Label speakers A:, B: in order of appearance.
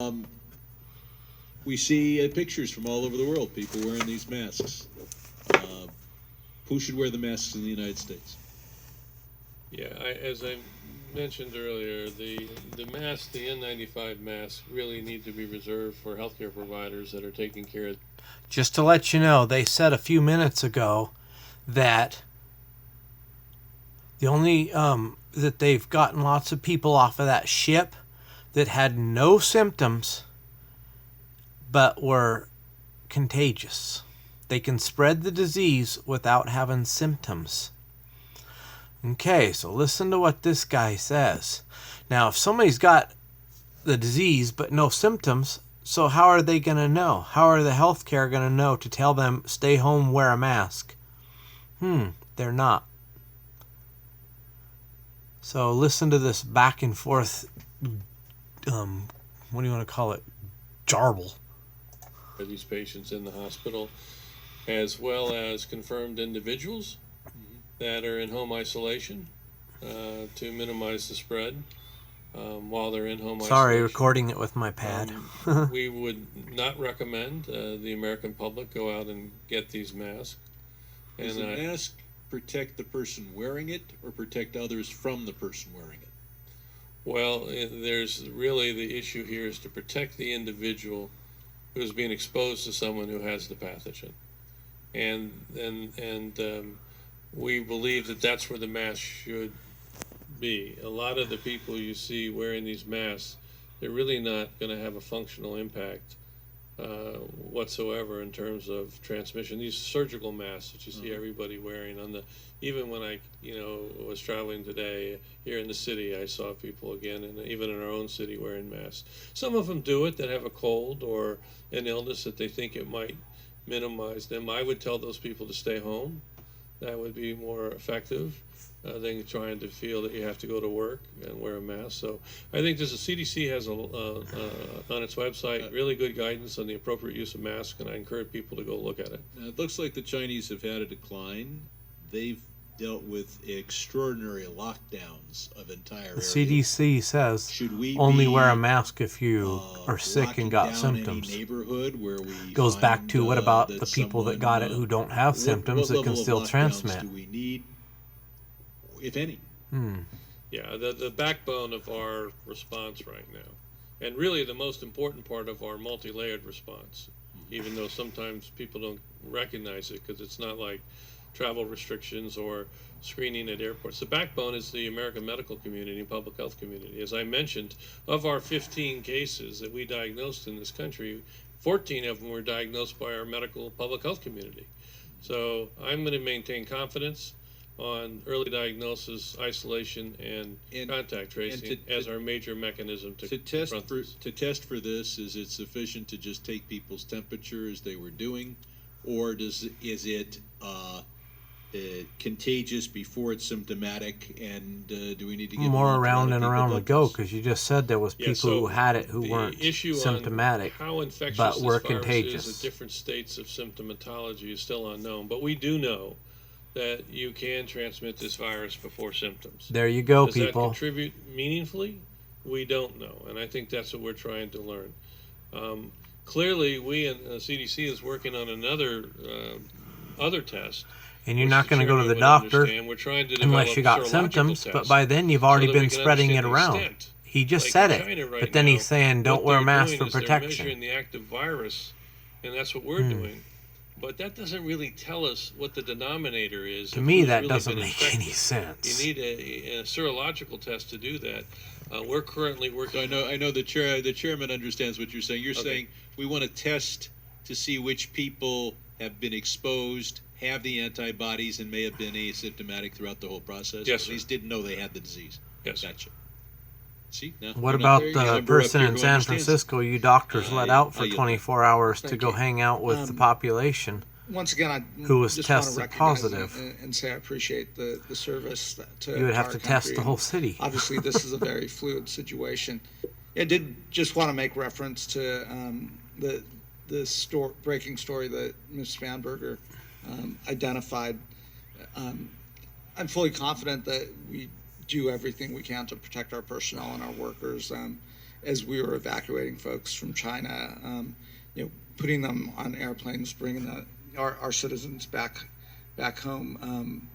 A: Um, we see pictures from all over the world, people wearing these masks. Who should wear the masks in the United States?
B: Yeah, as I mentioned earlier, the masks, the N95 masks, really need to be reserved for healthcare providers that are taking care of.
C: Just to let you know, they said a few minutes ago that the only that they've gotten lots of people off of that ship that had no symptoms but were contagious. They can spread the disease without having symptoms. Okay, so listen to what this guy says. Now, if somebody's got the disease but no symptoms, so how are they going to know? How are the healthcare going to know to tell them stay home, wear a mask? They're not. So listen to this back and forth, what do you want to call it? Garble.
B: These patients in the hospital, as well as confirmed individuals that are in home isolation to minimize the spread while they're in home isolation.
C: Sorry, recording it with my pad.
B: We would not recommend the American public go out and get these masks.
A: Does the mask protect the person wearing it or protect others from the person wearing it?
B: Well, there's really the issue here is to protect the individual who's being exposed to someone who has the pathogen. And we believe that that's where the mask should be. A lot of the people you see wearing these masks, they're really not going to have a functional impact whatsoever in terms of transmission. These surgical masks that you see everybody wearing on the, even when I was traveling today here in the city, I saw people again, and even in our own city wearing masks. Some of them do it that have a cold or an illness that they think it might minimize them. I would tell those people to stay home. That would be more effective than trying to feel that you have to go to work and wear a mask. So I think the CDC has on its website really good guidance on the appropriate use of masks, and I encourage people to go look at it.
A: It looks like the Chinese have had a decline. They've dealt with extraordinary lockdowns of entire areas.
C: The CDC says only wear a mask if you are sick and got symptoms.
A: Neighborhood where we
C: goes back to what about
A: that
C: the people that
A: someone,
C: got it who don't have symptoms that can still transmit?
A: Do we need, if any?
B: Yeah, the backbone of our response right now, and really the most important part of our multi-layered response, even though sometimes people don't recognize it because it's not like travel restrictions or screening at airports. The backbone is the American medical community and public health community. As I mentioned, of our 15 cases that we diagnosed in this country, 14 of them were diagnosed by our medical public health community. So I'm going to maintain confidence on early diagnosis, isolation, and contact tracing as our major mechanism to
A: test for this. Is it sufficient to just take people's temperature as they were doing, or is it contagious before it's symptomatic, and do we need to get
C: more around and around the go? Because you just said there was people who had it who weren't symptomatic,
B: how infectious
C: but were
B: this
C: contagious.
B: Is at different states of symptomatology is still unknown, but we do know that you can transmit this virus before symptoms.
C: There you go,
B: Does
C: people.
B: Does that contribute meaningfully? We don't know, and I think that's what we're trying to learn. Clearly, we and the CDC is working on another other test.
C: And you're not going to go to the doctor unless you got symptoms, but by then you've already been spreading it around. He just said it, but then he's saying don't wear a mask for protection.
B: They're measuring the active virus, and that's what we're doing. But that doesn't really tell us what the denominator is.
C: To me, that doesn't make any sense.
B: You need a serological test to do that. We're currently working.
A: So I know the chairman understands what you're saying. You're saying we want to test to see which people have been exposed, have the antibodies, and may have been asymptomatic throughout the whole process.
B: Yes,
A: at least didn't know they had the disease.
B: Yes.
A: Gotcha. See, now,
C: what about the person in San Francisco you doctors let out for 24 hours to go hang out with the population?
D: Once again,
C: who was tested positive
D: and say I appreciate the service to
C: you would have to test the whole city.
D: Obviously, this is a very fluid situation. I did just want to make reference to the breaking story that Ms. Spanberger identified. I'm fully confident that we do everything we can to protect our personnel and our workers. as we were evacuating folks from China, putting them on airplanes, bringing our citizens back home.